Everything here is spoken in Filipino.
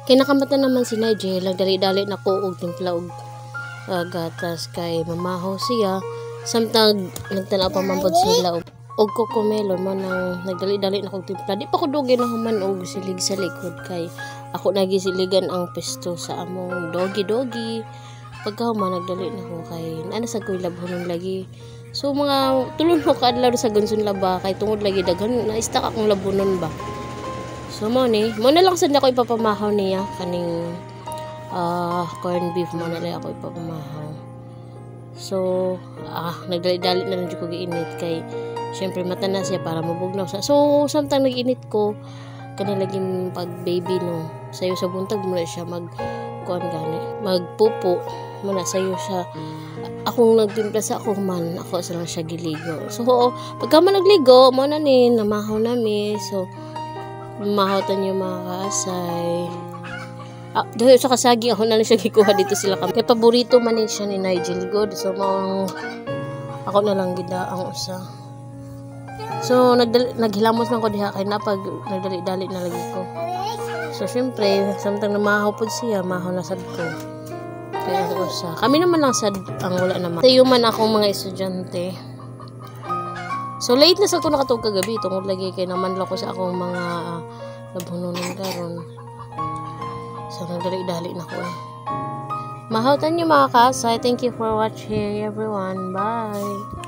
Kinakamata naman si Nigel, nagdali-dali na ko og timpla og gatas kay mamahaw siya. Samtang nagtanaw pa man pod sila og cocomelon mo nang nagdali-dali na kog timpla. Di pa ko dugi na human og silig sa likod kay ako nagisiligan ang pesto sa among dogi. Pagka human nagdali na ko kay ano sa koy labhonon lagi. So mga tulon ko kaadlaw sa Gonson laba kay tungod lagi daghan na istak akong labonon ba. So mo na lang sad ako ipapamahaw niya kaning corn beef mo na lang ako ipapamahaw. So nagdali-dali na lang ko giinit kay syempre mata na siya para mabugnaw sa. So samtang nag-init ko kanilaging pag baby no sayo sa buntag mo na siya magpupo muna sayo siya. Akong nagtimpla sa ako man ako sa lang siya giligo. So pagka man nagligo mo na ni namahaw nami. So mahawtan niyo mga kaasay. Dahil sa kasagi ako na lang siya gikuha dito sila kami. Kaya paborito man siya ni Nigel God. So ako na lang gida ang usa. So naghilamos lang ko diha kay napag nagdali-dali na lagi ko. So syempre samtang namahaw pod siya, mahaw na sad ko. Kaya ang usa. Kami naman lang sad ang wala naman. Tayo man akong mga estudyante. So late na sa ko nakatog kagabi tungod lagi kay naman lang ko sa akong mga labunonon karon. So nagdali-dali na ko Mahawtan niyo mga kasay. Thank you for watching everyone. Bye.